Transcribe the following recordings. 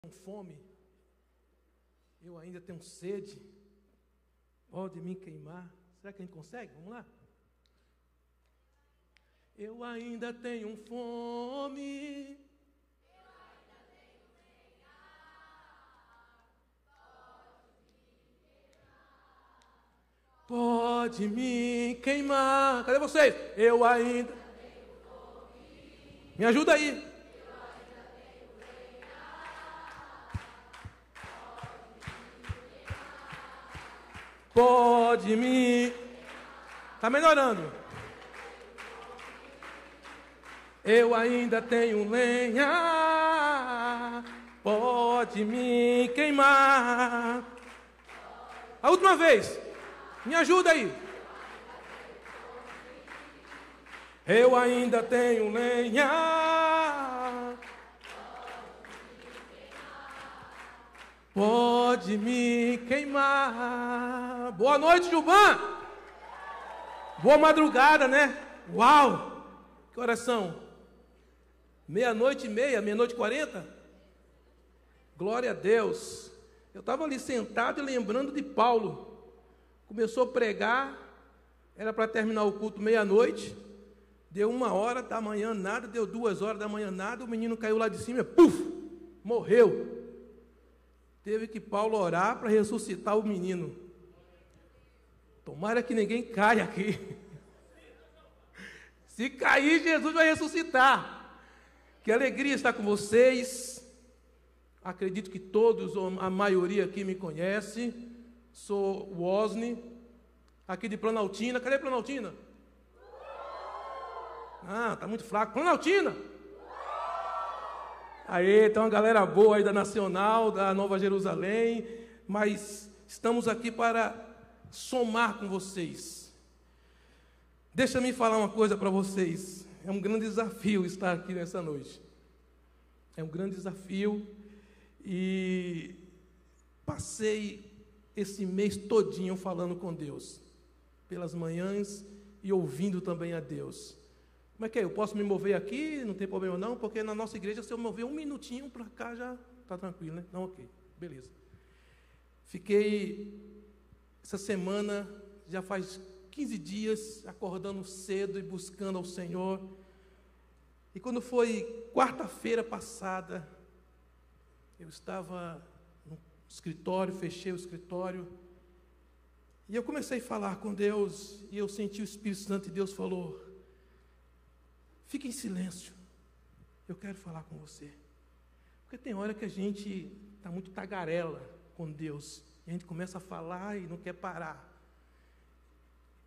com fome, eu ainda tenho sede, pode me queimar. Será que a gente consegue? Vamos lá? Eu ainda tenho fome, pode me queimar. Cadê vocês? Eu ainda tenho fome. Me ajuda aí. Pode me... Está melhorando. Eu ainda tenho lenha, pode me queimar. A última vez, me ajuda aí. Eu ainda tenho lenha, pode me queimar. Boa noite, Gilvan. Boa madrugada, né? Uau! Que horas são? 00:30, 00:40? Glória a Deus. Eu estava ali sentado e lembrando de Paulo. Começou a pregar, era para terminar o culto 00:00. Deu 1h da manhã, nada. Deu 2h da manhã, nada. O menino caiu lá de cima, puf, morreu. Teve que Paulo orar para ressuscitar o menino. Tomara que ninguém caia aqui. Se cair, Jesus vai ressuscitar. Que alegria estar com vocês. Acredito que todos, ou a maioria aqui me conhece. Sou o Osni, aqui de Planaltina. Cadê Planaltina? Ah, tá muito fraco. Planaltina! Aí, tem uma galera boa aí da Nacional, da Nova Jerusalém. Mas estamos aqui para somar com vocês. Deixa-me falar uma coisa para vocês. É um grande desafio estar aqui nessa noite. É um grande desafio. E passei esse mês todinho falando com Deus. Pelas manhãs e ouvindo também a Deus. Como é que é? Eu posso me mover aqui? Não tem problema não? Porque na nossa igreja, se eu mover 1 minutinho para cá, já está tranquilo, né? Não, ok. Beleza. Fiquei essa semana, já faz 15 dias, acordando cedo e buscando ao Senhor. E quando foi quarta-feira passada, eu estava no escritório, fechei o escritório, e eu comecei a falar com Deus, e eu senti o Espírito Santo, e Deus falou: fique em silêncio, eu quero falar com você. Porque tem hora que a gente está muito tagarela com Deus, e a gente começa a falar e não quer parar.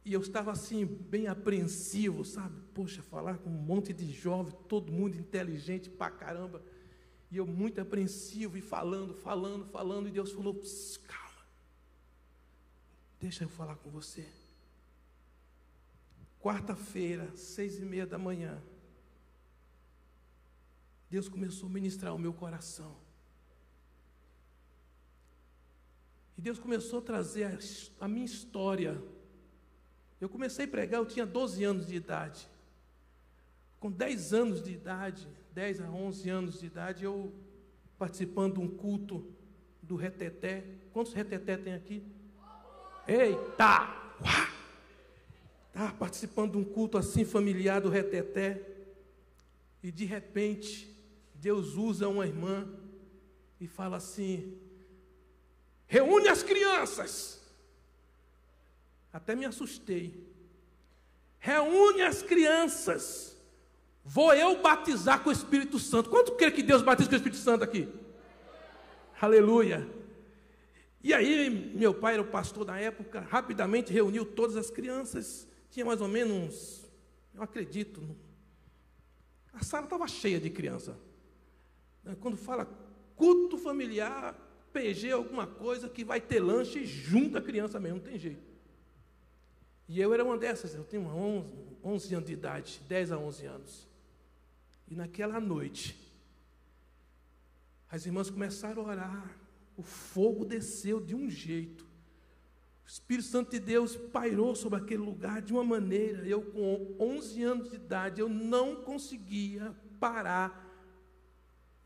E eu estava assim, bem apreensivo, sabe? Poxa, falar com um monte de jovem, todo mundo inteligente pra caramba. E eu muito apreensivo, e falando, e Deus falou: calma, deixa eu falar com você. Quarta-feira, 6:30 da manhã, Deus começou a ministrar o meu coração. E Deus começou a trazer a minha história. Eu comecei a pregar, eu tinha 12 anos de idade. Com 10 anos de idade, 10 a 11 anos de idade, eu participando de um culto do reteté. Quantos reteté tem aqui? Eita! Estava participando de um culto assim familiar do reteté. E de repente, Deus usa uma irmã e fala assim: reúne as crianças. Até me assustei. Reúne as crianças. Vou eu batizar com o Espírito Santo. Quanto quer que Deus batize com o Espírito Santo aqui? Aleluia. E aí, meu pai era o pastor da época, rapidamente reuniu todas as crianças. Tinha mais ou menos, eu acredito, a sala estava cheia de criança. Quando fala culto familiar, PG, alguma coisa que vai ter lanche, junta a criança mesmo, não tem jeito. E eu era uma dessas, eu tinha 11 anos de idade, 10 a 11 anos. E naquela noite, as irmãs começaram a orar, o fogo desceu de um jeito. O Espírito Santo de Deus pairou sobre aquele lugar de uma maneira. Eu com 11 anos de idade, eu não conseguia parar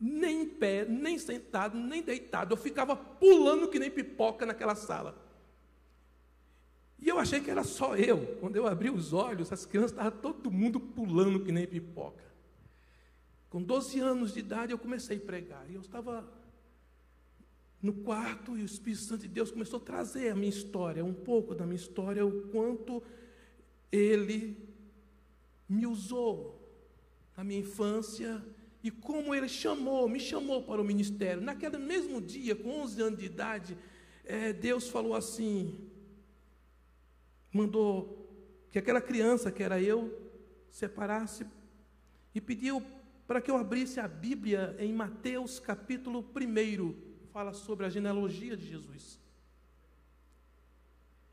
nem em pé, nem sentado, nem deitado. Eu ficava pulando que nem pipoca naquela sala. E eu achei que era só eu. Quando eu abri os olhos, as crianças estavam todo mundo pulando que nem pipoca. Com 12 anos de idade eu comecei a pregar. E eu estava no quarto e o Espírito Santo de Deus começou a trazer a minha história, um pouco da minha história, o quanto Ele me usou na minha infância e como Ele me chamou para o ministério. Naquele mesmo dia, com 11 anos de idade, Deus falou assim, mandou que aquela criança que era eu separasse e pediu para que eu abrisse a Bíblia em Mateus capítulo 1, fala sobre a genealogia de Jesus.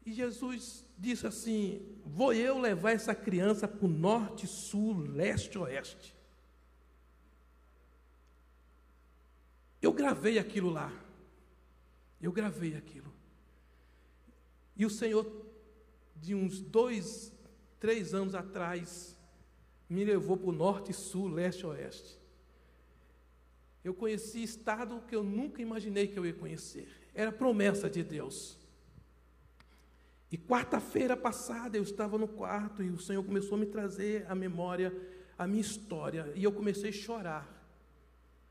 E Jesus disse assim: vou eu levar essa criança para o norte, sul, leste, oeste. Eu gravei aquilo lá. Eu gravei aquilo. E o Senhor, de uns 2, 3 anos atrás, me levou para o norte, sul, leste, oeste. Eu conheci estado que eu nunca imaginei que eu ia conhecer. Era promessa de Deus. E quarta-feira passada eu estava no quarto e o Senhor começou a me trazer à memória a minha história. E eu comecei a chorar.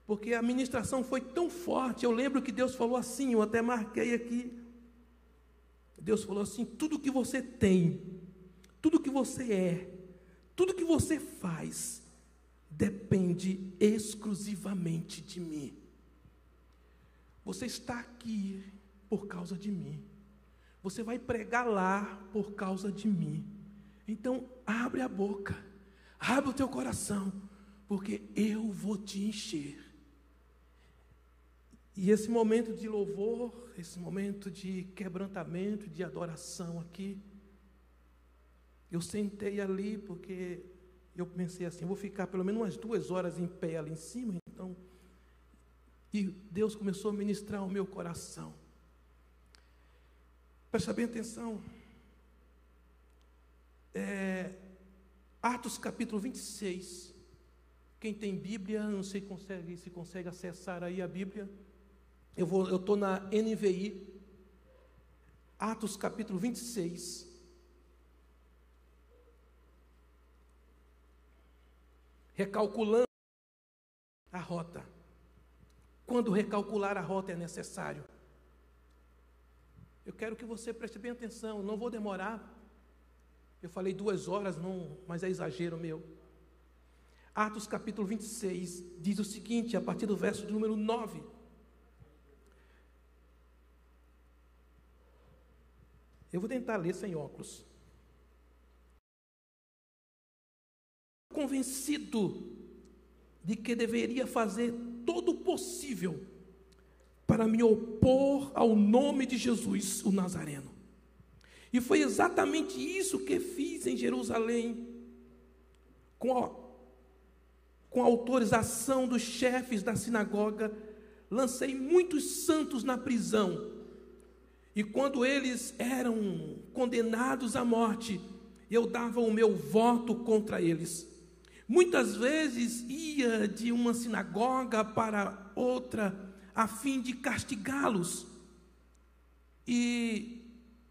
Porque a ministração foi tão forte. Eu lembro que Deus falou assim, eu até marquei aqui. Deus falou assim: tudo que você tem, tudo que você é, tudo que você faz, depende exclusivamente de mim. Você está aqui por causa de mim. Você vai pregar lá por causa de mim. Então, abre a boca, abre o teu coração, porque eu vou te encher. E esse momento de louvor, esse momento de quebrantamento, de adoração aqui, eu sentei ali porque eu pensei assim, vou ficar pelo menos umas 2 horas em pé ali em cima, então, e Deus começou a ministrar ao meu coração. Presta bem atenção. Atos capítulo 26. Quem tem Bíblia, não sei se consegue acessar aí a Bíblia. Eu estou na NVI. Atos capítulo 26. Recalculando a rota. Quando recalcular a rota é necessário. Eu quero que você preste bem atenção, não vou demorar. Eu falei 2 horas, não, mas é exagero meu. Atos capítulo 26 diz o seguinte, a partir do verso de número 9. Eu vou tentar ler sem óculos. Convencido de que deveria fazer todo o possível para me opor ao nome de Jesus, o Nazareno. E foi exatamente isso que fiz em Jerusalém, com a autorização dos chefes da sinagoga, lancei muitos santos na prisão. E quando eles eram condenados à morte, eu dava o meu voto contra eles. Muitas vezes ia de uma sinagoga para outra, a fim de castigá-los, e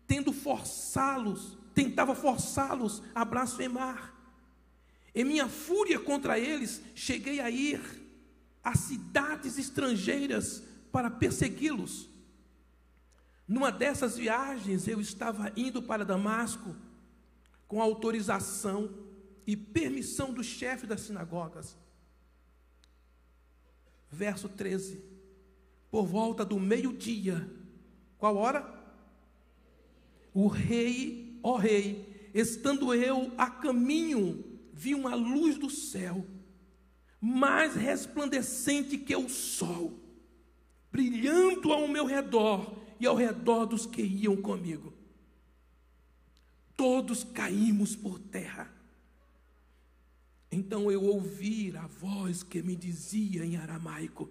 tentava forçá-los a blasfemar. Em minha fúria contra eles, cheguei a ir a cidades estrangeiras para persegui-los. Numa dessas viagens, eu estava indo para Damasco, com autorização e permissão do chefe das sinagogas. Verso 13. Por volta do meio-dia, qual hora? O rei, ó rei, estando eu a caminho, vi uma luz do céu, mais resplandecente que o sol, brilhando ao meu redor e ao redor dos que iam comigo. Todos caímos por terra. Então eu ouvi a voz que me dizia em aramaico: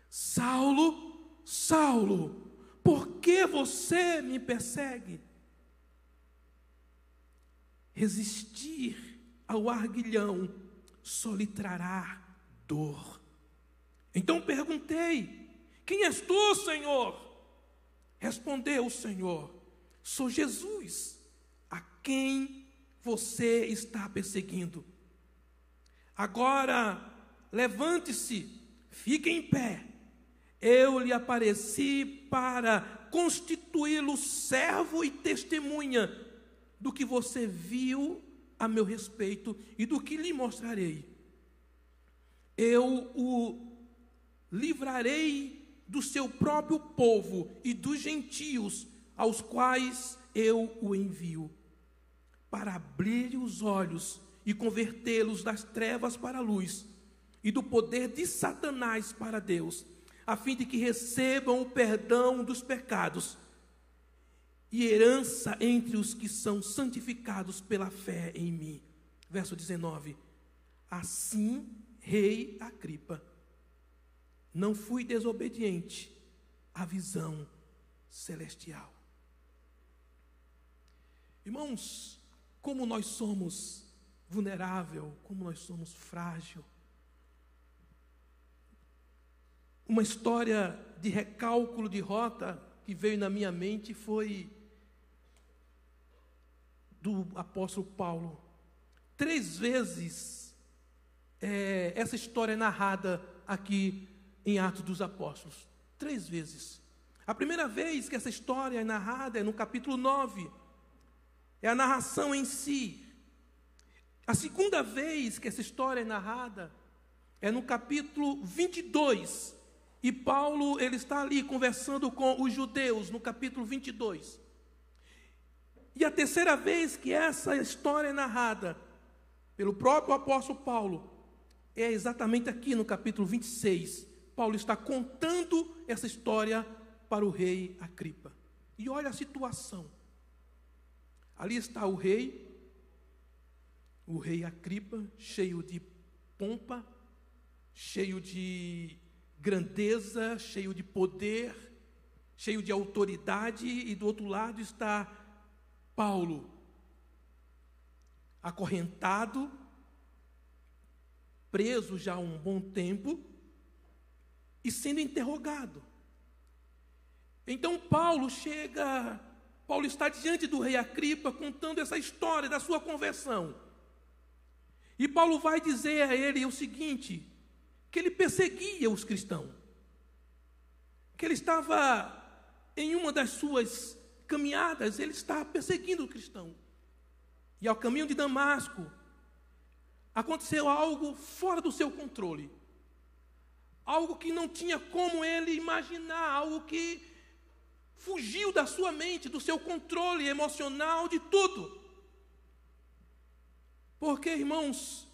Saulo, Saulo, por que você me persegue? Resistir ao arguilhão só lhe trará dor. Então perguntei: quem és tu, Senhor? Respondeu o Senhor: sou Jesus, a quem você está perseguindo. Agora, levante-se, fique em pé. Eu lhe apareci para constituí-lo servo e testemunha do que você viu a meu respeito e do que lhe mostrarei. Eu o livrarei do seu próprio povo e dos gentios aos quais eu o envio, para abrir os olhos e convertê-los das trevas para a luz e do poder de Satanás para Deus, a fim de que recebam o perdão dos pecados e herança entre os que são santificados pela fé em mim. Verso 19. Assim, rei Agripa, não fui desobediente à visão celestial. Irmãos, como nós somos vulnerável, como nós somos frágil. Uma história de recálculo de rota que veio na minha mente foi do apóstolo Paulo. 3 vezes essa história é narrada aqui em Atos dos Apóstolos. 3 vezes. A primeira vez que essa história é narrada é no capítulo 9. É a narração em si. A segunda vez que essa história é narrada é no capítulo 22. E Paulo, ele está ali conversando com os judeus no capítulo 22. E a terceira vez que essa história é narrada pelo próprio apóstolo Paulo é exatamente aqui no capítulo 26. Paulo está contando essa história para o rei Agripa. E olha a situação. Ali está o rei Agripa, cheio de pompa, cheio de grandeza, cheio de poder, cheio de autoridade, e do outro lado está Paulo, acorrentado, preso já há um bom tempo e sendo interrogado. Então Paulo está diante do rei Agripa contando essa história da sua conversão. E Paulo vai dizer a ele o seguinte, que ele perseguia os cristãos, que ele estava em uma das suas caminhadas, ele estava perseguindo o cristão. E ao caminho de Damasco, aconteceu algo fora do seu controle, algo que não tinha como ele imaginar, algo que fugiu da sua mente, do seu controle emocional, de tudo. Porque, irmãos,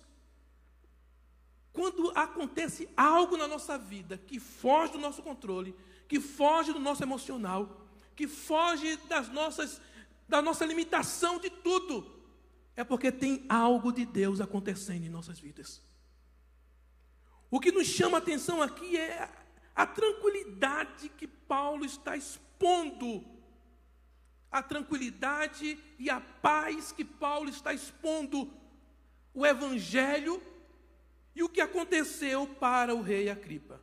quando acontece algo na nossa vida que foge do nosso controle, que foge do nosso emocional, que foge da nossa limitação de tudo, é porque tem algo de Deus acontecendo em nossas vidas. O que nos chama a atenção aqui é a tranquilidade que Paulo está expondo, a tranquilidade e a paz que Paulo está expondo, o evangelho e o que aconteceu para o rei Agripa.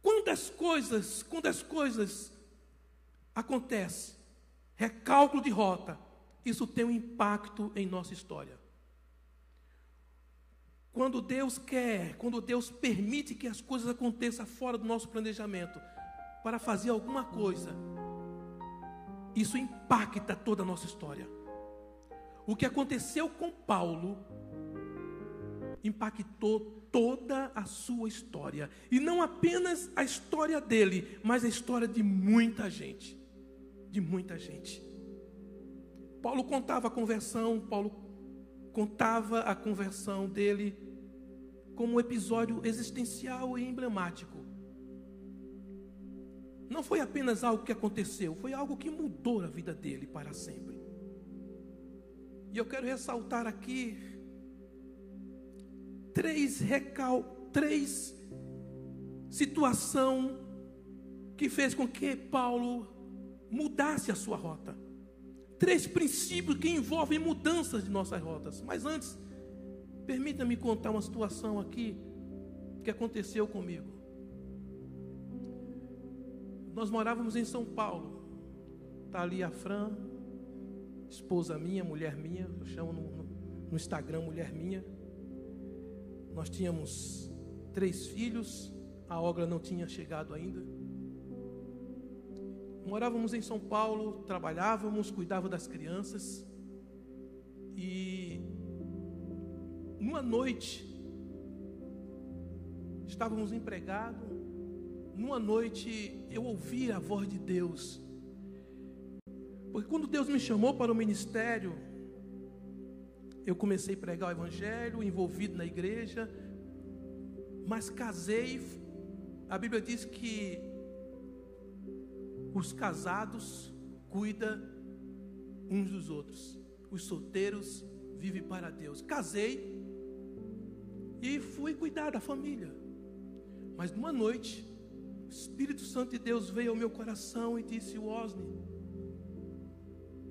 Quantas coisas acontecem, recálculo de rota, isso tem um impacto em nossa história. Quando Deus permite que as coisas aconteçam fora do nosso planejamento, para fazer alguma coisa, isso impacta toda a nossa história. O que aconteceu com Paulo impactou toda a sua história. E não apenas a história dele, mas a história de muita gente. De muita gente. Paulo contava a conversão dele como um episódio existencial e emblemático. Não foi apenas algo que aconteceu, foi algo que mudou a vida dele para sempre. E eu quero ressaltar aqui três situações que fez com que Paulo mudasse a sua rota. 3 princípios que envolvem mudanças de nossas rotas. Mas antes, permita-me contar uma situação aqui que aconteceu comigo. Nós morávamos em São Paulo. Está ali a Fran, esposa minha, mulher minha, eu chamo no Instagram mulher minha. Nós tínhamos 3 filhos, a Olga não tinha chegado ainda. Morávamos em São Paulo, trabalhávamos, cuidava das crianças. E numa noite, estávamos empregados. Numa noite eu ouvi a voz de Deus. Porque quando Deus me chamou para o ministério, eu comecei a pregar o evangelho, envolvido na igreja, mas casei. A Bíblia diz que os casados cuidam uns dos outros, os solteiros vivem para Deus. Casei e fui cuidar da família. Mas numa noite, o Espírito Santo de Deus veio ao meu coração e disse: Osni,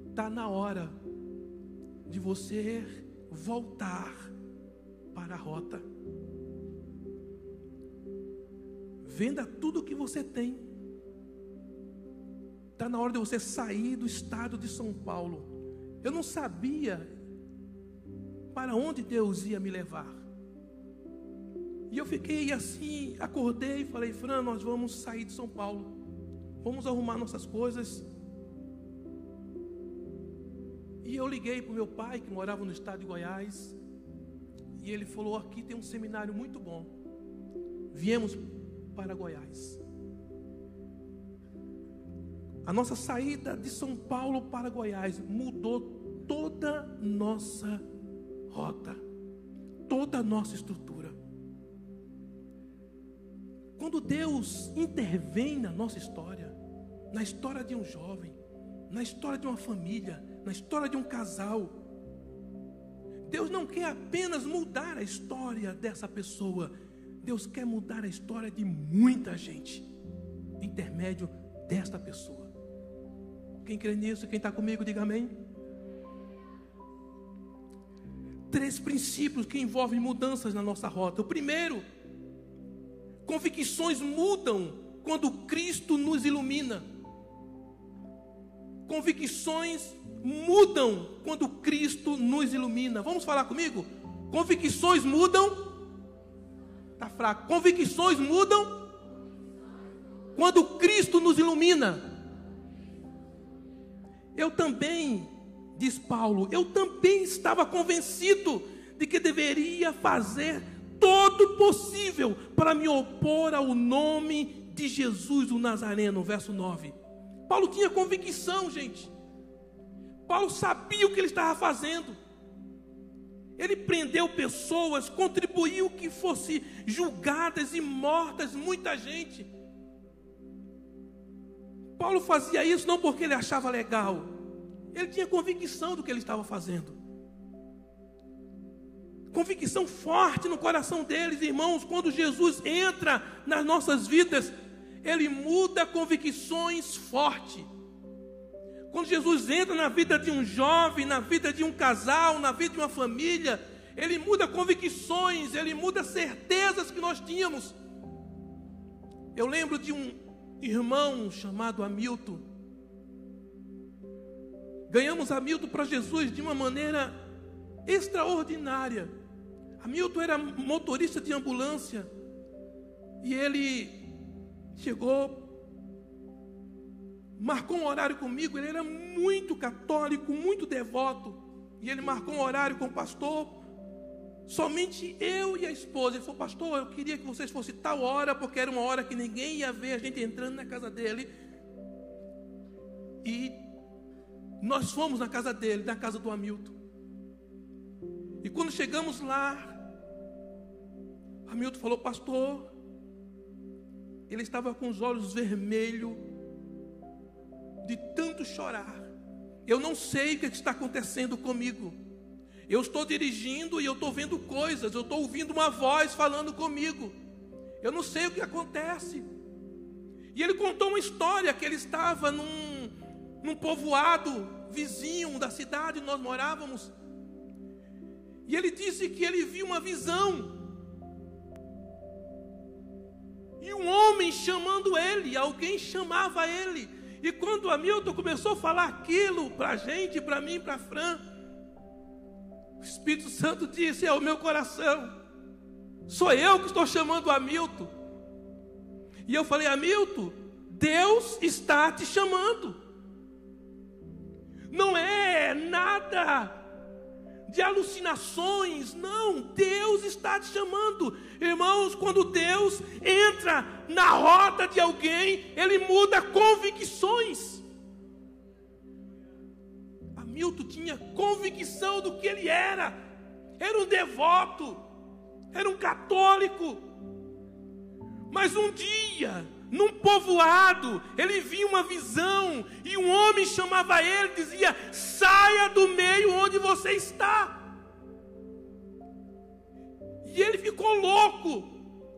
está na hora de você voltar para a rota. Venda tudo o que você tem. Está na hora de você sair do estado de São Paulo. Eu não sabia para onde Deus ia me levar. E eu fiquei assim, acordei e falei: Fran, nós vamos sair de São Paulo. Vamos arrumar nossas coisas. E eu liguei para o meu pai, que morava no estado de Goiás. E ele falou: aqui tem um seminário muito bom. Viemos para Goiás. A nossa saída de São Paulo para Goiás mudou toda a nossa rota, toda a nossa estrutura. Quando Deus intervém na nossa história, na história de um jovem, na história de uma família, na história de um casal, Deus não quer apenas mudar a história dessa pessoa, Deus quer mudar a história de muita gente, por intermédio desta pessoa. Quem crê nisso, quem está comigo, diga amém. 3 princípios que envolvem mudanças na nossa rota. O primeiro, convicções mudam quando Cristo nos ilumina. Convicções mudam quando Cristo nos ilumina. Vamos falar comigo? Convicções mudam. Está fraco. Convicções mudam quando Cristo nos ilumina. Eu também, diz Paulo, eu também estava convencido de que deveria fazer todo o possível para me opor ao nome de Jesus o Nazareno, verso 9. Paulo tinha convicção, gente. Paulo sabia o que ele estava fazendo. Ele prendeu pessoas, contribuiu que fosse julgadas e mortas muita gente. Paulo fazia isso não porque ele achava legal. Ele tinha convicção do que ele estava fazendo. Convicção forte no coração deles, irmãos. Quando Jesus entra nas nossas vidas, Ele muda convicções fortes. Quando Jesus entra na vida de um jovem, na vida de um casal, na vida de uma família, Ele muda convicções, Ele muda certezas que nós tínhamos. Eu lembro de um irmão chamado Hamilton. Ganhamos Hamilton para Jesus de uma maneira extraordinária. Hamilton era motorista de ambulância e ele chegou, marcou um horário comigo. Ele era muito católico, muito devoto, e ele marcou um horário com o pastor, somente eu e a esposa. Ele falou: pastor, eu queria que vocês fossem tal hora, porque era uma hora que ninguém ia ver a gente entrando na casa dele. E nós fomos na casa dele, na casa do Hamilton. E quando chegamos lá, Hamilton falou: pastor, ele estava com os olhos vermelhos de tanto chorar. Eu não sei o que está acontecendo comigo. Eu estou dirigindo e eu estou vendo coisas, eu estou ouvindo uma voz falando comigo. Eu não sei o que acontece. E ele contou uma história que ele estava num povoado vizinho da cidade onde nós morávamos. E ele disse que ele viu uma visão. um homem chamando ele, alguém chamava ele. E quando o Hamilton começou a falar aquilo para a gente, para mim, para a Fran, o Espírito Santo disse: é o meu coração, sou eu que estou chamando o Hamilton. E eu falei: Hamilton, Deus está te chamando. Não é nada de alucinações, não, Deus está te chamando. Irmãos, quando Deus entra na roda de alguém, Ele muda convicções. Hamilton tinha convicção do que ele era um devoto, era um católico, mas um dia, num povoado, ele viu uma visão, e um homem chamava ele, dizia: saia do meio onde você está. E ele ficou louco.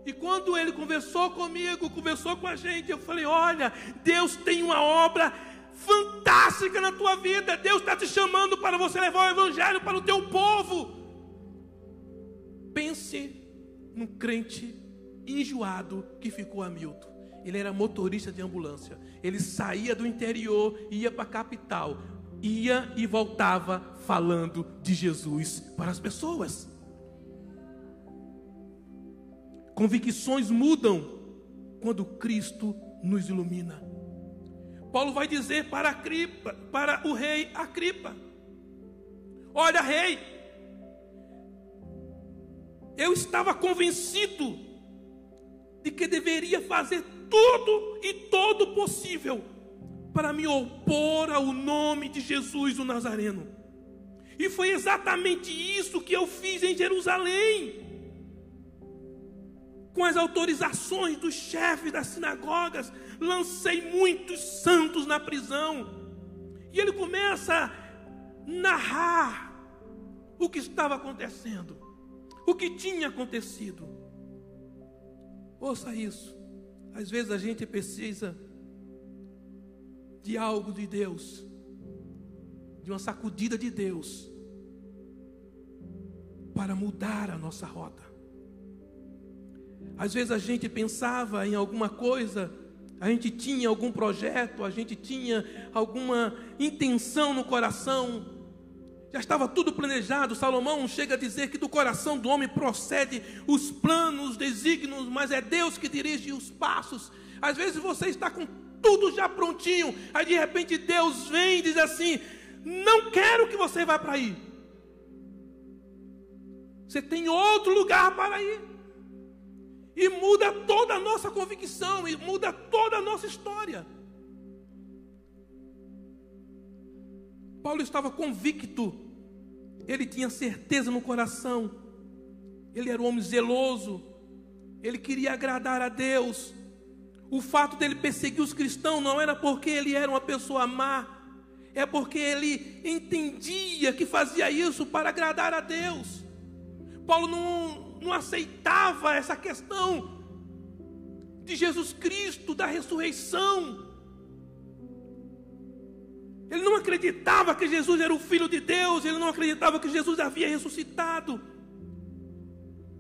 E quando ele conversou comigo, conversou com a gente, eu falei: olha, Deus tem uma obra fantástica na tua vida. Deus está te chamando para você levar o evangelho para o teu povo. Pense num crente enjoado que ficou Hamilton. Ele era motorista de ambulância. Ele saía do interior, ia para a capital, ia e voltava falando de Jesus para as pessoas. Convicções mudam quando Cristo nos ilumina. Paulo vai dizer para o rei Agripa: olha, rei, eu estava convencido de que deveria fazer tudo e todo possível para me opor ao nome de Jesus o Nazareno. E foi exatamente isso que eu fiz em Jerusalém, com as autorizações dos chefes das sinagogas. Lancei muitos santos na prisão. E ele começa a narrar o que estava acontecendo, o que tinha acontecido. Ouça isso. Às vezes a gente precisa de algo de Deus, de uma sacudida de Deus, para mudar a nossa rota. Às vezes a gente pensava em alguma coisa, a gente tinha algum projeto, a gente tinha alguma intenção no coração, já estava tudo planejado. Salomão chega a dizer que do coração do homem procede os planos, os desígnios, mas é Deus que dirige os passos. Às vezes você está com tudo já prontinho, aí de repente Deus vem e diz assim: não quero que você vá para aí, você tem outro lugar para ir. E muda toda a nossa convicção, e muda toda a nossa história. Paulo estava convicto, ele tinha certeza no coração, ele era um homem zeloso, ele queria agradar a Deus. O fato dele perseguir os cristãos não era porque ele era uma pessoa má, é porque ele entendia que fazia isso para agradar a Deus. Paulo não aceitava essa questão de Jesus Cristo, da ressurreição. Ele não acreditava que Jesus era o Filho de Deus, ele não acreditava que Jesus havia ressuscitado.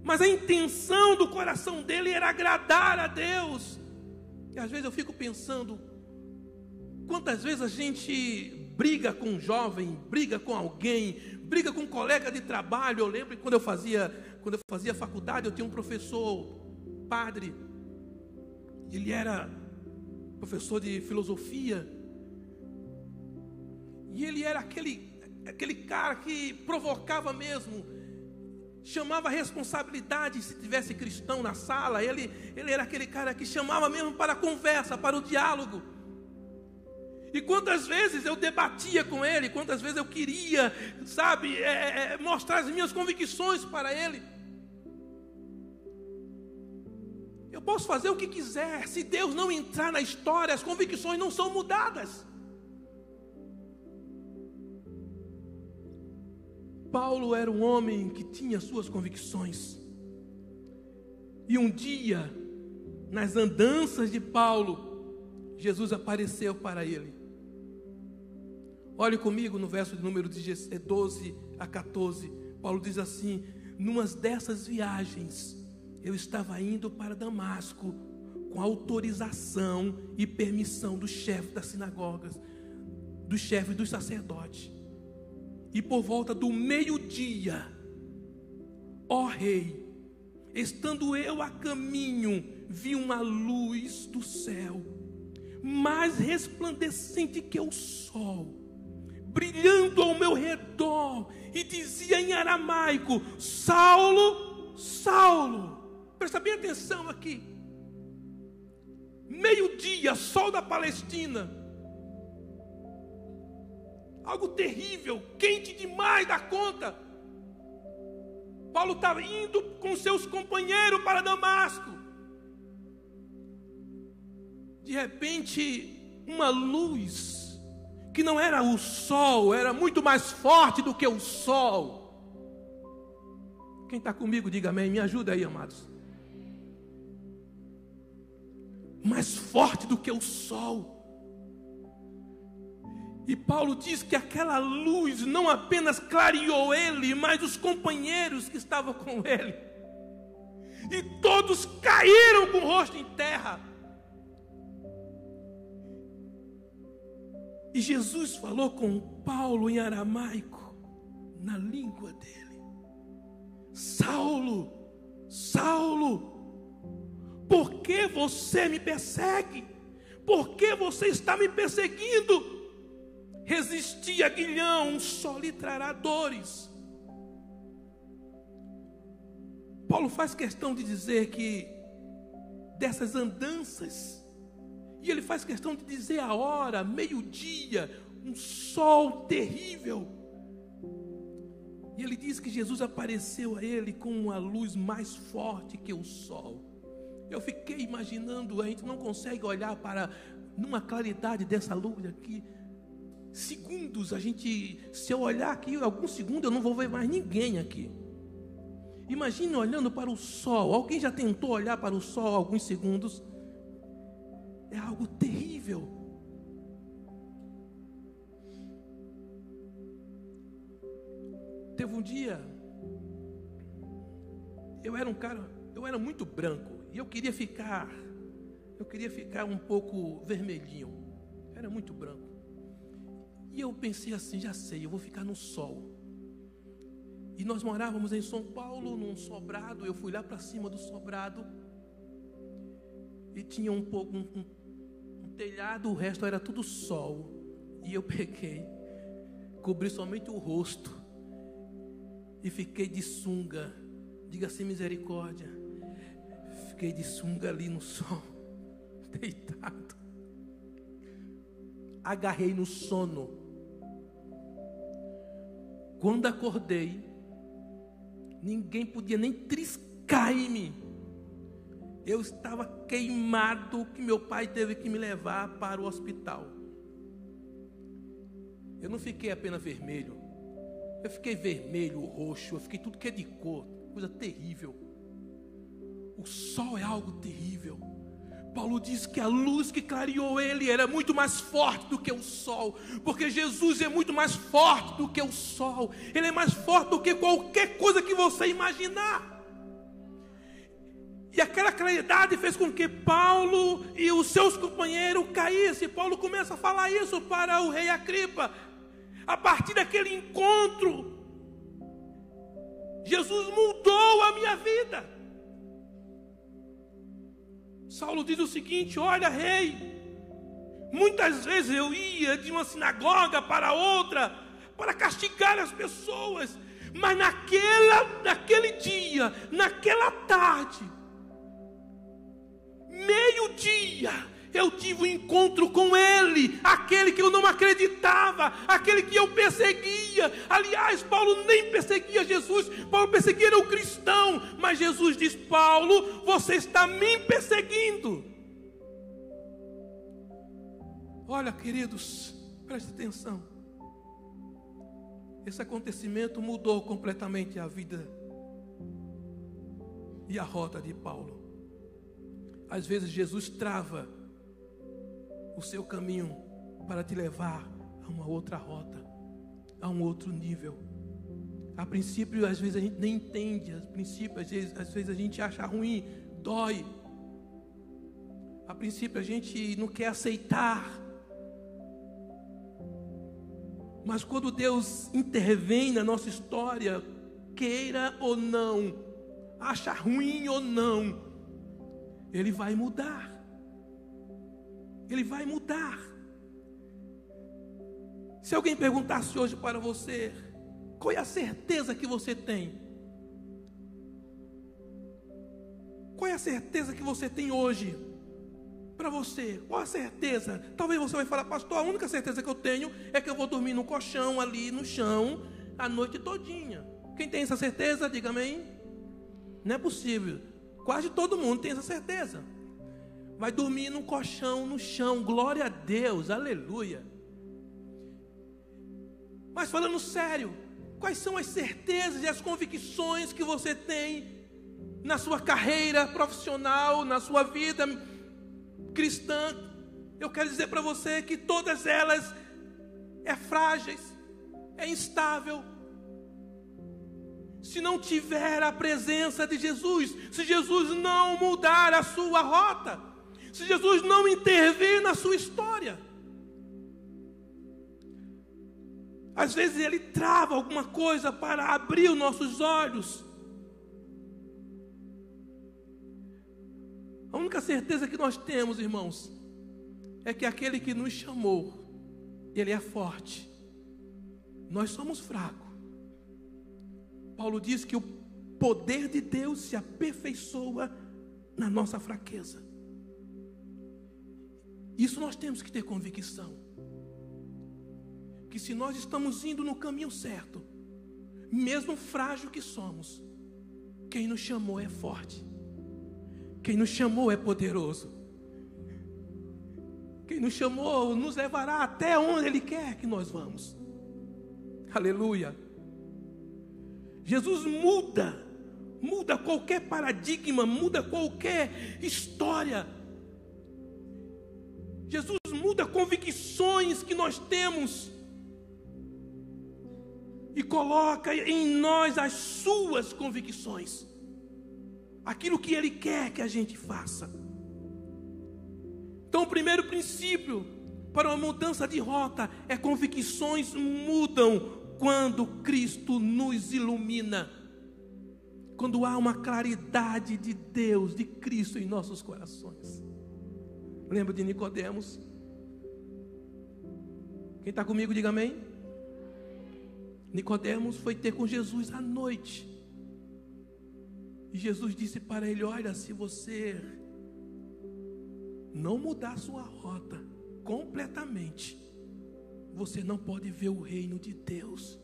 Mas a intenção do coração dele era agradar a Deus. E às vezes eu fico pensando, quantas vezes a gente briga com um jovem, briga com alguém, briga com um colega de trabalho. Eu lembro que quando eu fazia faculdade, eu tinha um professor, padre, ele era professor de filosofia, e ele era aquele cara que provocava mesmo, chamava a responsabilidade se tivesse cristão na sala. Ele era aquele cara que chamava mesmo para a conversa, para o diálogo. E quantas vezes eu debatia com ele, quantas vezes eu queria, mostrar as minhas convicções para ele. Eu posso fazer o que quiser, se Deus não entrar na história, as convicções não são mudadas. Paulo era um homem que tinha suas convicções. E um dia, nas andanças de Paulo, Jesus apareceu para ele. Olhe comigo no verso de número 12 a 14. Paulo diz assim: numa dessas viagens, eu estava indo para Damasco, com autorização e permissão do chefe das sinagogas, do chefe dos sacerdotes. E por volta do meio-dia, ó rei, estando eu a caminho, vi uma luz do céu, mais resplandecente que o sol, brilhando ao meu redor, e dizia em aramaico: Saulo, Saulo. Presta bem atenção aqui. Meio-dia, sol da Palestina, algo terrível, quente demais da conta. Paulo estava indo com seus companheiros para Damasco. De repente, uma luz, que não era o sol, era muito mais forte do que o sol. Quem está comigo, diga amém, me ajuda aí, amados. Mais forte do que o sol. E Paulo diz que aquela luz não apenas clareou ele, mas os companheiros que estavam com ele. E todos caíram com o rosto em terra. E Jesus falou com Paulo em aramaico, na língua dele: Saulo, Saulo, por que você me persegue? Por que você está me perseguindo? Resistir a aguilhão só lhe trará dores. Paulo faz questão de dizer que dessas andanças, e ele faz questão de dizer a hora, meio-dia, um sol terrível. E ele diz que Jesus apareceu a ele com uma luz mais forte que o sol. Eu fiquei imaginando, a gente não consegue olhar para numa claridade dessa luz aqui. Segundos, se eu olhar aqui alguns segundos, eu não vou ver mais ninguém aqui. Imagine olhando para o sol. Alguém já tentou olhar para o sol alguns segundos? É algo terrível. Teve um dia, eu era muito branco e eu queria ficar um pouco vermelhinho. Era muito branco. E eu pensei assim, já sei, eu vou ficar no sol. E nós morávamos em São Paulo, num sobrado. Eu fui lá para cima do sobrado e tinha um telhado, o resto era tudo sol. E eu peguei, cobri somente o rosto e fiquei de sunga. Diga assim, misericórdia. Fiquei de sunga ali no sol, deitado. Agarrei no sono. Quando acordei, ninguém podia nem triscar em mim. Eu estava queimado, que meu pai teve que me levar para o hospital. Eu não fiquei apenas vermelho. Eu fiquei vermelho, roxo, eu fiquei tudo que é de cor. Coisa terrível. O sol é algo terrível. Paulo diz que a luz que clareou ele era muito mais forte do que o sol, porque Jesus é muito mais forte do que o sol. Ele é mais forte do que qualquer coisa que você imaginar. E aquela claridade fez com que Paulo e os seus companheiros caíssem. Paulo começa a falar isso para o rei Agripa. A partir daquele encontro, Jesus mudou a minha vida. Saulo diz o seguinte: olha, rei, muitas vezes eu ia de uma sinagoga para outra para castigar as pessoas, mas naquele dia, naquela tarde, meio-dia, eu tive um encontro com ele, aquele que eu não acreditava, aquele que eu perseguia. Aliás, Paulo nem perseguia Jesus, Paulo perseguia o cristão, mas Jesus diz: Paulo, você está me perseguindo. Olha, queridos, preste atenção. Esse acontecimento mudou completamente a vida e a rota de Paulo. Às vezes Jesus trava o seu caminho para te levar a uma outra rota, a um outro nível. A princípio, às vezes a gente nem entende, às vezes a gente acha ruim, dói. A princípio a gente não quer aceitar. Mas quando Deus intervém na nossa história, queira ou não, acha ruim ou não, Ele vai mudar. Ele vai mudar. Se alguém perguntasse hoje para você, qual é a certeza que você tem? Qual é a certeza que você tem hoje? Para você, qual a certeza? Talvez você vai falar, pastor, a única certeza que eu tenho é que eu vou dormir no colchão ali no chão a noite todinha. Quem tem essa certeza, diga amém. Não é possível. Quase todo mundo tem essa certeza. Vai dormir no colchão, no chão, glória a Deus, aleluia. Mas falando sério, quais são as certezas e as convicções que você tem na sua carreira profissional, na sua vida cristã? Eu quero dizer para você que todas elas é frágeis, é instável. Se não tiver a presença de Jesus, se Jesus não mudar a sua rota, se Jesus não intervir na sua história, às vezes Ele trava alguma coisa para abrir os nossos olhos. A única certeza que nós temos, irmãos, é que aquele que nos chamou, Ele é forte. Nós somos fracos. Paulo diz que o poder de Deus se aperfeiçoa na nossa fraqueza. Isso nós temos que ter convicção. Que se nós estamos indo no caminho certo, mesmo frágil que somos, quem nos chamou é forte. Quem nos chamou é poderoso. Quem nos chamou nos levará até onde Ele quer que nós vamos. Aleluia. Jesus muda qualquer paradigma, muda qualquer história. Jesus muda convicções que nós temos e coloca em nós as suas convicções, aquilo que Ele quer que a gente faça. Então o primeiro princípio para uma mudança de rota é: convicções mudam quando Cristo nos ilumina, quando há uma claridade de Deus, de Cristo em nossos corações. Lembra de Nicodemos? Quem está comigo, diga amém. Nicodemos foi ter com Jesus à noite, e Jesus disse para ele: olha, se você não mudar sua rota completamente, você não pode ver o reino de Deus.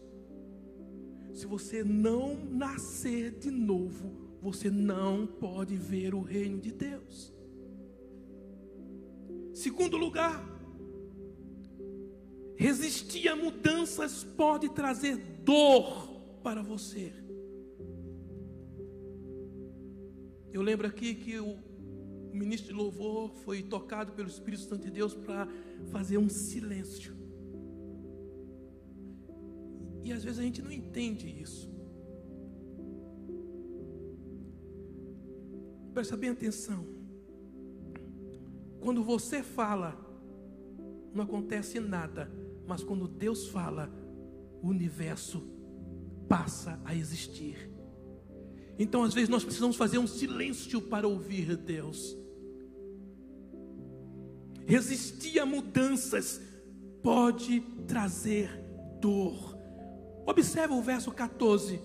Se você não nascer de novo, você não pode ver o reino de Deus. Segundo lugar, resistir a mudanças pode trazer dor para você. Eu lembro aqui que o ministro de louvor foi tocado pelo Espírito Santo de Deus para fazer um silêncio. E às vezes a gente não entende isso. Presta bem atenção. Quando você fala, não acontece nada. Mas quando Deus fala, o universo passa a existir. Então às vezes nós precisamos fazer um silêncio para ouvir Deus. Resistir a mudanças pode trazer dor. Observe o verso 14.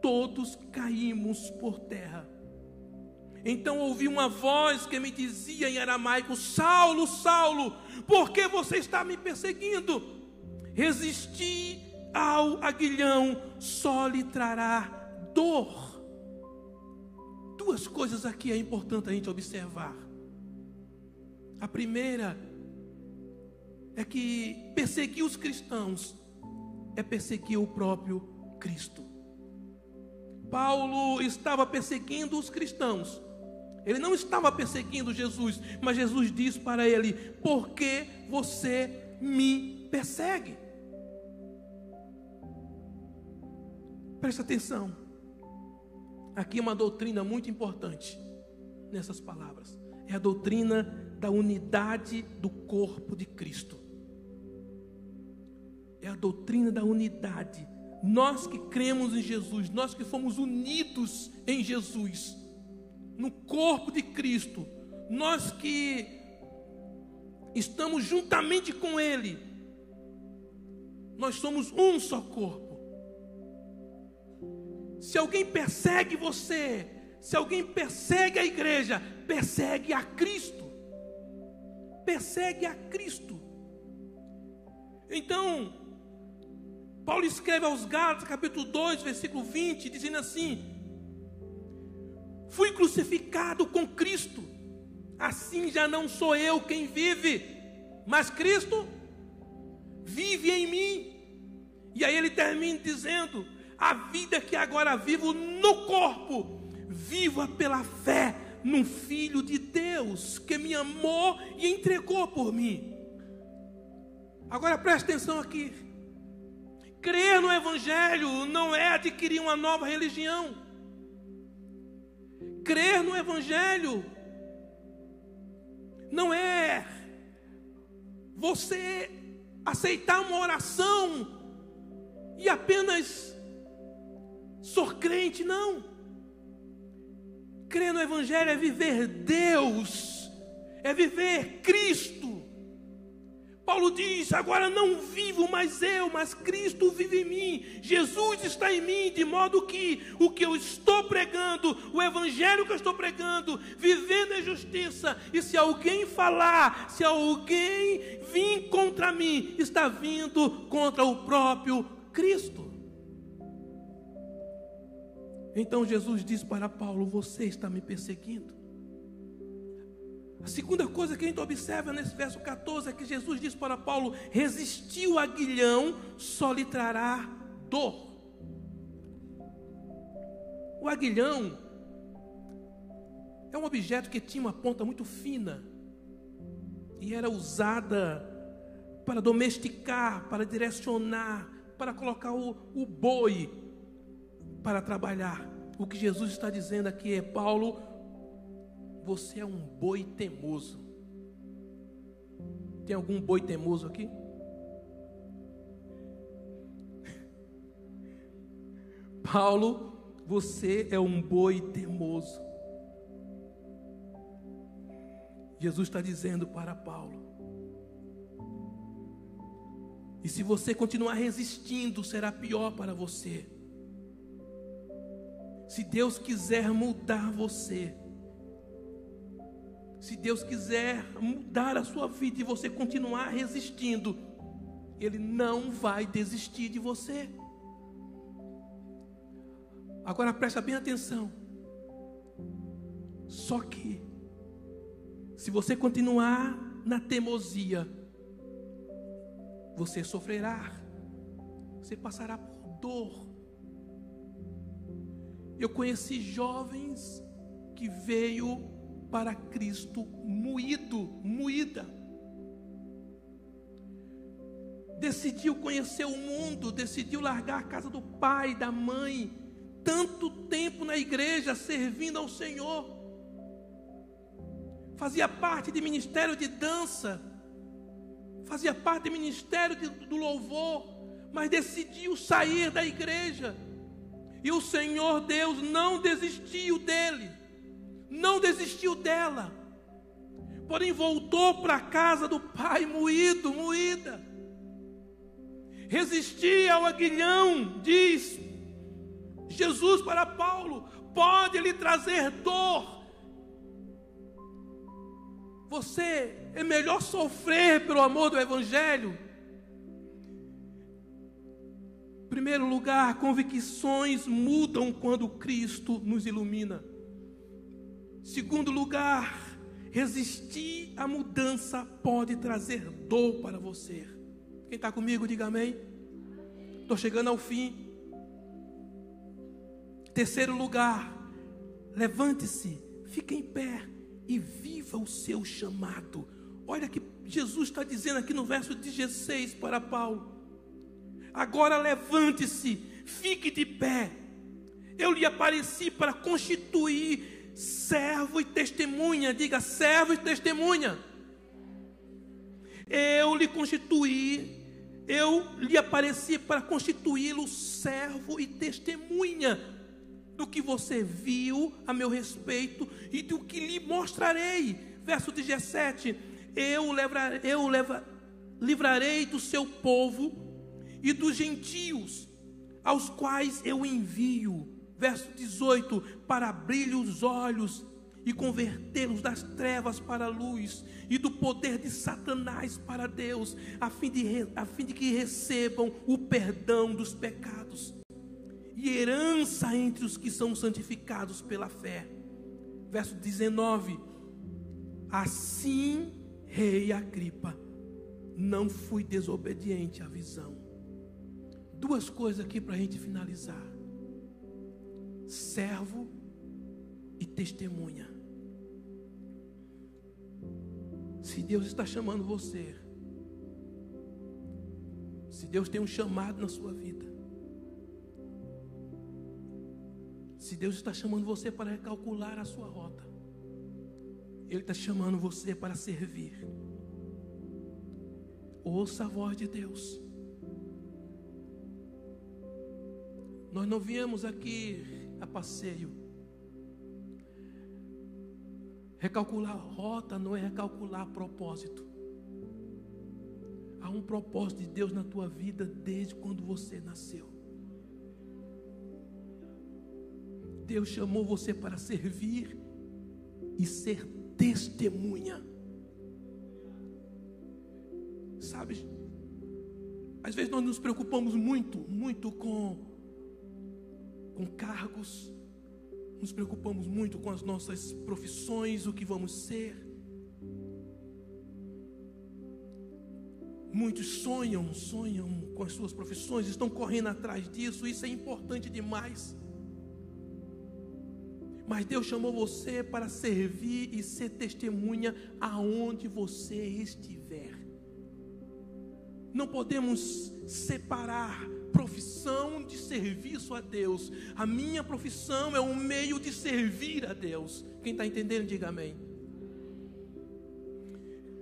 Todos caímos por terra. Então ouvi uma voz que me dizia em aramaico: Saulo, Saulo, por que você está me perseguindo? Resistir ao aguilhão só lhe trará dor. Duas coisas aqui é importante a gente observar. A primeira é que perseguir os cristãos é perseguir o próprio Cristo. Paulo estava perseguindo os cristãos. Ele não estava perseguindo Jesus, mas Jesus diz para ele: por que você me persegue? Presta atenção. Aqui é uma doutrina muito importante nessas palavras. É a doutrina da unidade do corpo de Cristo. É a doutrina da unidade. Nós que cremos em Jesus, nós que fomos unidos em Jesus, no corpo de Cristo, nós que estamos juntamente com Ele, nós somos um só corpo. Se alguém persegue você, se alguém persegue a igreja, persegue a Cristo. Persegue a Cristo. Então, Paulo escreve aos Gálatas, capítulo 2, versículo 20, dizendo assim: fui crucificado com Cristo, assim já não sou eu quem vive, mas Cristo vive em mim. E aí ele termina dizendo: a vida que agora vivo no corpo, viva pela fé no Filho de Deus, que me amou e entregou por mim. Agora preste atenção aqui. Crer no Evangelho não é adquirir uma nova religião. Crer no Evangelho não é você aceitar uma oração e apenas ser crente, não. Crer no Evangelho é viver Deus, é viver Cristo. Paulo diz: agora não vivo mais eu, mas Cristo vive em mim. Jesus está em mim, de modo que o que eu estou pregando, o Evangelho que eu estou pregando, vivendo em justiça. E se alguém falar, se alguém vir contra mim, está vindo contra o próprio Cristo. Então Jesus diz para Paulo: você está me perseguindo. A segunda coisa que a gente observa nesse verso 14 é que Jesus diz para Paulo: resistir o aguilhão só lhe trará dor. O aguilhão é um objeto que tinha uma ponta muito fina e era usada para domesticar, para direcionar, para colocar o boi para trabalhar. O que Jesus está dizendo aqui é: Paulo, você é um boi teimoso. Tem algum boi teimoso aqui? Paulo, você é um boi teimoso. Jesus está dizendo para Paulo: e se você continuar resistindo, será pior para você. Se Deus quiser mudar você, se Deus quiser mudar a sua vida e você continuar resistindo, Ele não vai desistir de você. Agora presta bem atenção. Só que, se você continuar na teimosia, você sofrerá, você passará por dor. Eu conheci jovens que veio para Cristo moída. Decidiu conhecer o mundo, decidiu largar a casa do pai, da mãe, tanto tempo na igreja servindo ao Senhor. Fazia parte de ministério de dança, fazia parte do ministério do louvor, mas decidiu sair da igreja. E o Senhor Deus não desistiu dele, não desistiu dela, porém voltou para a casa do pai moída. Resistia ao aguilhão, diz Jesus para Paulo, pode lhe trazer dor. Você é melhor sofrer pelo amor do Evangelho. Em primeiro lugar, convicções mudam quando Cristo nos ilumina. Segundo lugar, resistir à mudança pode trazer dor para você. Quem está comigo, diga amém. Estou chegando ao fim. Terceiro lugar, levante-se, fique em pé e viva o seu chamado. Olha que Jesus está dizendo aqui no verso 16 para Paulo: agora levante-se, fique de pé. Eu lhe apareci para constituir servo e testemunha. Diga, servo e testemunha. Eu lhe constituí, eu lhe apareci para constituí-lo servo e testemunha do que você viu a meu respeito e do que lhe mostrarei. Verso 17: livrarei do seu povo e dos gentios, aos quais eu envio. Verso 18: para abrir os olhos e convertê-los das trevas para a luz e do poder de Satanás para Deus, a fim de que recebam o perdão dos pecados e herança entre os que são santificados pela fé. Verso 19: assim, rei Agripa, não fui desobediente à visão. Duas coisas aqui para a gente finalizar: servo e testemunha. Se Deus está chamando você, se Deus tem um chamado na sua vida, se Deus está chamando você para recalcular a sua rota, Ele está chamando você para servir. Ouça a voz de Deus. Nós não viemos aqui a passeio. Recalcular rota não é recalcular propósito. Há um propósito de Deus na tua vida desde quando você nasceu. Deus chamou você para servir e ser testemunha. Sabe, às vezes nós nos preocupamos muito com cargos, nos preocupamos muito com as nossas profissões, o que vamos ser. Muitos sonham com as suas profissões, estão correndo atrás disso, isso é importante demais. Mas Deus chamou você para servir e ser testemunha aonde você estiver. Não podemos separar profissão de serviço a Deus. A minha profissão é um meio de servir a Deus. Quem está entendendo, diga amém.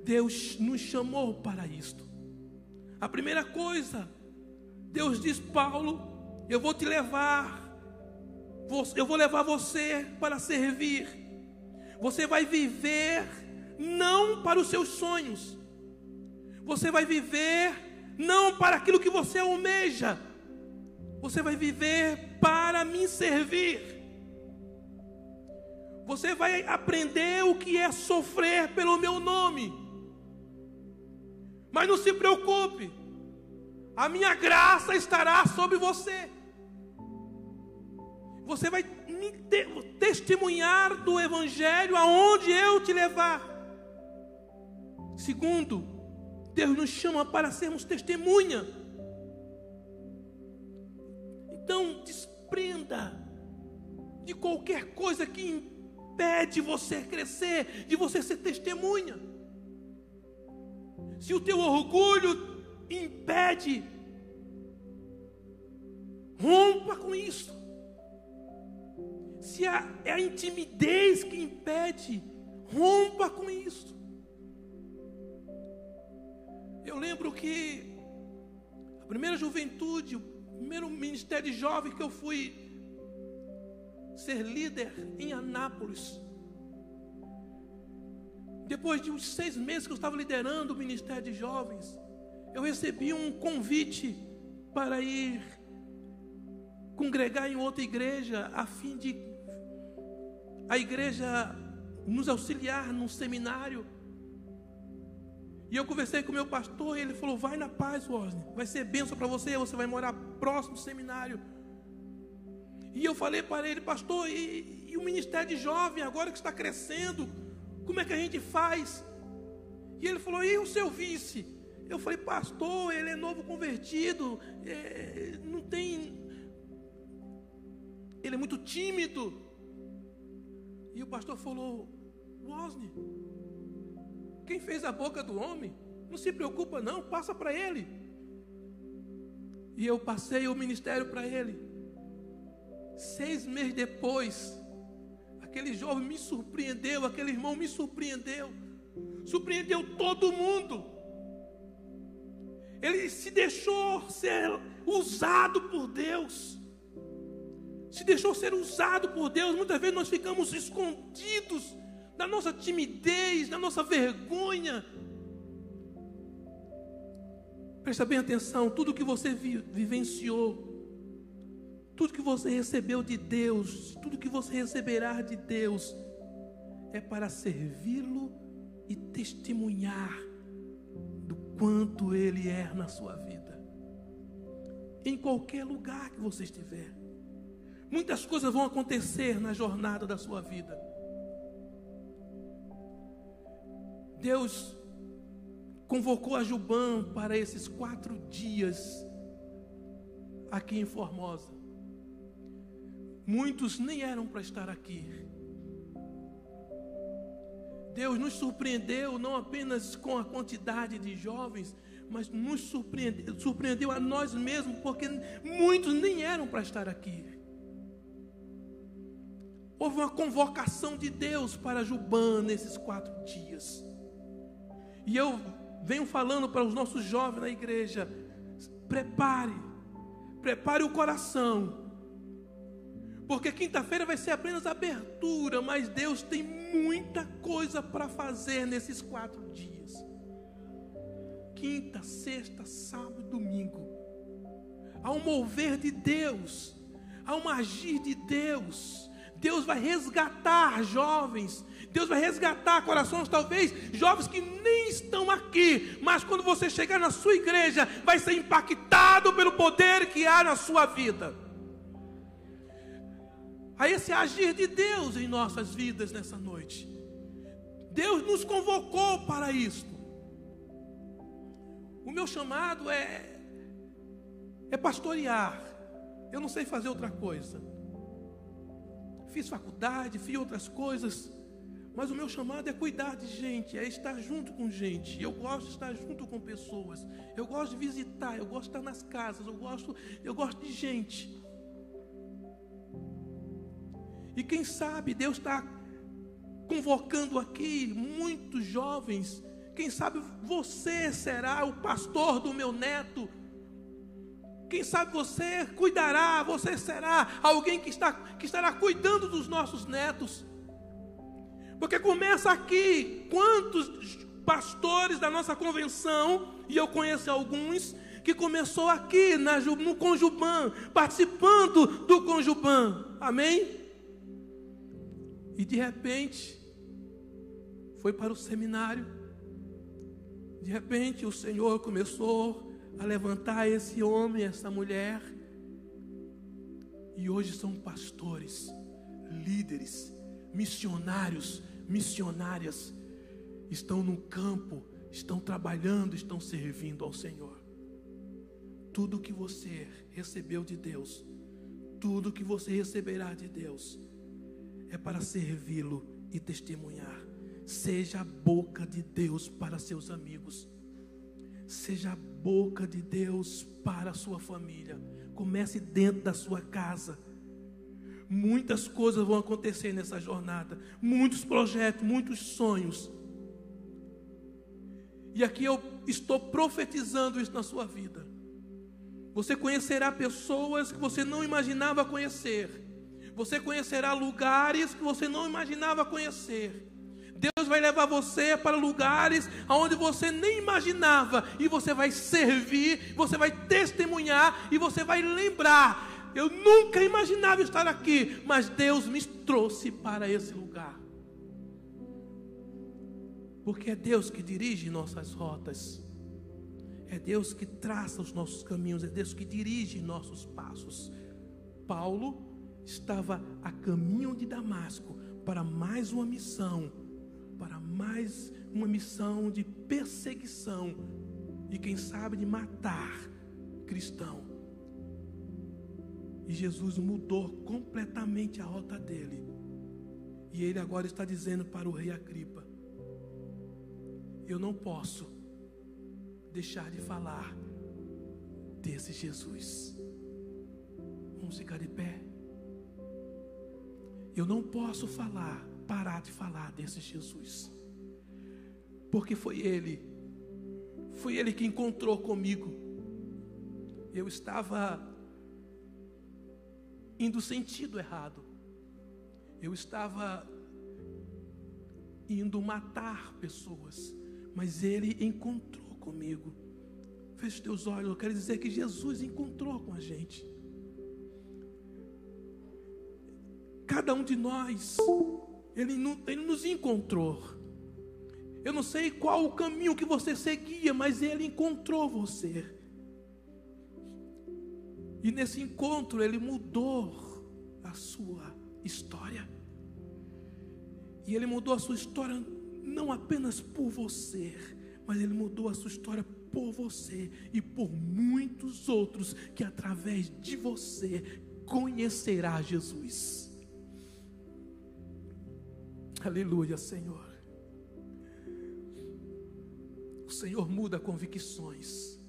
Deus nos chamou para isto. A primeira coisa, Deus diz: Paulo, eu vou levar você para servir. Você vai viver não para os seus sonhos. Você vai viver não para aquilo que você almeja. Você vai viver para me servir. Você vai aprender o que é sofrer pelo meu nome. Mas não se preocupe, a minha graça estará sobre você. Você vai me testemunhar do Evangelho aonde eu te levar. Segundo, Deus nos chama para sermos testemunha. Então, desprenda de qualquer coisa que impede você crescer, de você ser testemunha. Se o teu orgulho impede, rompa com isso. Se é a intimidez que impede, rompa com isso. Eu lembro que a primeira juventude, o primeiro ministério de jovem que eu fui ser líder em Anápolis, depois de uns 6 meses que eu estava liderando o ministério de jovens, eu recebi um convite para ir congregar em outra igreja, a fim de a igreja nos auxiliar num seminário. E eu conversei com o meu pastor e ele falou: vai na paz, Wesley, vai ser bênção para você, você vai morar próximo do seminário. E eu falei para ele: pastor, e o ministério de jovem agora que está crescendo, como é que a gente faz? E ele falou: e o seu vice? Eu falei: pastor, ele é novo convertido, não tem, ele é muito tímido. E o pastor falou: Wesley, quem fez a boca do homem, não se preocupa não, passa para ele. E eu passei o ministério para ele. 6 meses depois, Aquele jovem me surpreendeu, aquele irmão me surpreendeu. Surpreendeu todo mundo. Ele se deixou ser usado por Deus. Se deixou ser usado por Deus. Muitas vezes nós ficamos escondidos da nossa timidez, da nossa vergonha. Presta bem atenção, tudo que você vivenciou, tudo que você recebeu de Deus, tudo que você receberá de Deus, é para servi-lo e testemunhar do quanto Ele é na sua vida. Em qualquer lugar que você estiver. Muitas coisas vão acontecer na jornada da sua vida. Deus convocou a Juban para esses 4 dias aqui em Formosa. Muitos nem eram para estar aqui. Deus nos surpreendeu não apenas com a quantidade de jovens, mas nos surpreendeu a nós mesmos, porque muitos nem eram para estar aqui. Houve uma convocação de Deus para Juban nesses 4 dias. E eu venho falando para os nossos jovens na igreja: prepare o coração, porque quinta-feira vai ser apenas abertura, mas Deus tem muita coisa para fazer nesses 4 dias. Quinta, sexta, sábado e domingo. Há um mover de Deus, há um agir de Deus. Deus vai resgatar jovens, Deus vai resgatar corações, talvez jovens que nem estão aqui, mas quando você chegar na sua igreja, vai ser impactado pelo poder que há na sua vida. Há esse agir de Deus em nossas vidas nessa noite. Deus nos convocou para isto. O meu chamado é pastorear. Eu não sei fazer outra coisa. Fiz faculdade, fiz outras coisas, mas o meu chamado é cuidar de gente, é estar junto com gente. Eu gosto de estar junto com pessoas, eu gosto de visitar, eu gosto de estar nas casas, eu gosto de gente. E quem sabe Deus está convocando aqui muitos jovens. Quem sabe você será o pastor do meu neto. Quem sabe você cuidará, você será alguém que estará cuidando dos nossos netos. Porque começa aqui. Quantos pastores da nossa convenção, e eu conheço alguns, que começou aqui no Conjuban, participando do Conjuban, amém? E de repente, foi para o seminário. De repente o Senhor começou a levantar esse homem, essa mulher, e hoje são pastores, líderes, missionários, missionárias, estão no campo, estão trabalhando, estão servindo ao Senhor. Tudo que você recebeu de Deus, tudo que você receberá de Deus, é para servi-lo e testemunhar. Seja a boca de Deus para seus amigos. Seja a boca de Deus para a sua família. Comece dentro da sua casa. Muitas coisas vão acontecer nessa jornada. Muitos projetos, muitos sonhos. E aqui eu estou profetizando isso na sua vida. Você conhecerá pessoas que você não imaginava conhecer. Você conhecerá lugares que você não imaginava conhecer. Deus vai levar você para lugares onde você nem imaginava. E você vai servir, você vai testemunhar e você vai lembrar: eu nunca imaginava estar aqui, mas Deus me trouxe para esse lugar. Porque é Deus que dirige nossas rotas. É Deus que traça os nossos caminhos. É Deus que dirige nossos passos. Paulo estava a caminho de Damasco para mais uma missão. Para mais uma missão de perseguição. E quem sabe de matar cristão. E Jesus mudou completamente a rota dele. E ele agora está dizendo para o rei Agripa: eu não posso deixar de falar desse Jesus. Vamos ficar de pé. eu não posso parar de falar desse Jesus, porque foi Ele que encontrou comigo. Eu estava indo sentido errado, eu estava indo matar pessoas, mas Ele encontrou comigo. Feche os teus olhos, eu quero dizer que Jesus encontrou com a gente. Cada um de nós, Ele nos encontrou. Eu não sei qual o caminho que você seguia, mas Ele encontrou você. E nesse encontro Ele mudou a sua história. E Ele mudou a sua história não apenas por você, mas Ele mudou a sua história por você e por muitos outros que através de você conhecerá Jesus. Aleluia, Senhor. O Senhor muda convicções.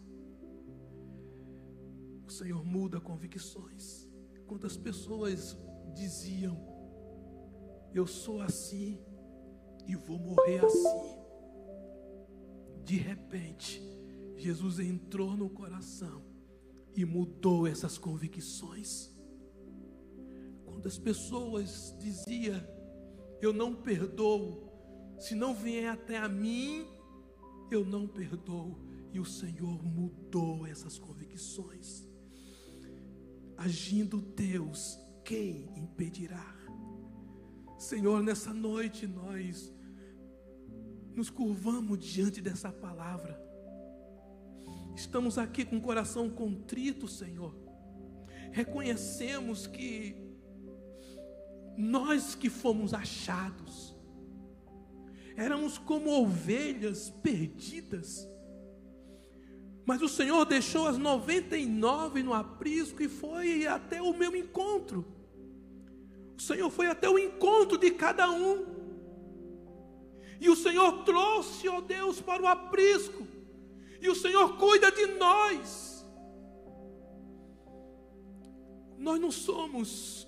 O Senhor muda convicções. Quantas pessoas diziam: eu sou assim e vou morrer assim. De repente, Jesus entrou no coração e mudou essas convicções. Quantas pessoas diziam: eu não perdoo, se não vier até a mim, eu não perdoo. E o Senhor mudou essas convicções. Agindo Deus, quem impedirá? Senhor, nessa noite nós nos curvamos diante dessa palavra. Estamos aqui com o coração contrito, Senhor. Reconhecemos que nós que fomos achados, éramos como ovelhas perdidas, mas o Senhor deixou as 99 no aprisco e foi até o meu encontro. O Senhor foi até o encontro de cada um, e o Senhor trouxe, ó Deus, para o aprisco, e o Senhor cuida de nós. Nós não somos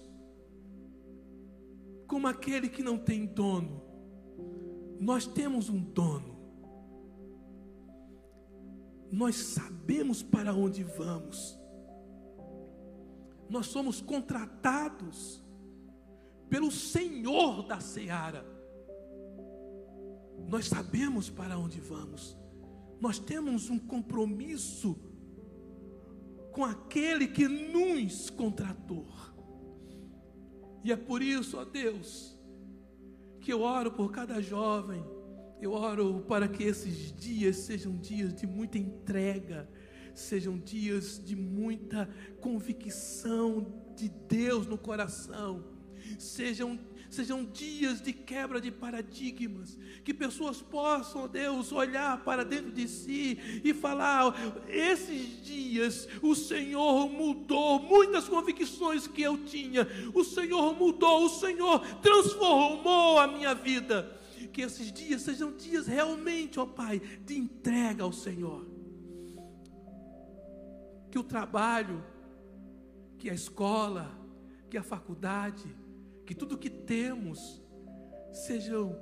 como aquele que não tem dono. Nós temos um dono. Nós sabemos para onde vamos. Nós somos contratados pelo Senhor da seara. Nós sabemos para onde vamos. Nós temos um compromisso com aquele que nos contratou. E é por isso, ó Deus, que eu oro por cada jovem. Eu oro para que esses dias sejam dias de muita entrega, sejam dias de muita convicção de Deus no coração, sejam dias de quebra de paradigmas, que pessoas possam, ó Deus, olhar para dentro de si e falar: esses dias o Senhor mudou muitas convicções que eu tinha, o Senhor mudou, o Senhor transformou a minha vida. Que esses dias sejam dias realmente, ó Pai, de entrega ao Senhor. Que o trabalho, que a escola, que a faculdade, que tudo que temos sejam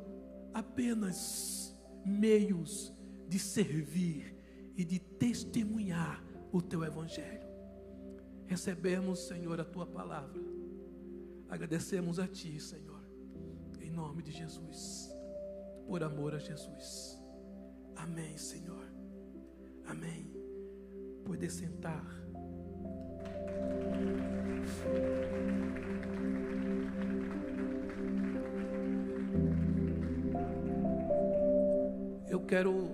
apenas meios de servir e de testemunhar o Teu Evangelho. Recebemos, Senhor, a Tua palavra. Agradecemos a Ti, Senhor, em nome de Jesus, por amor a Jesus. Amém, Senhor. Amém. Pode sentar. Eu quero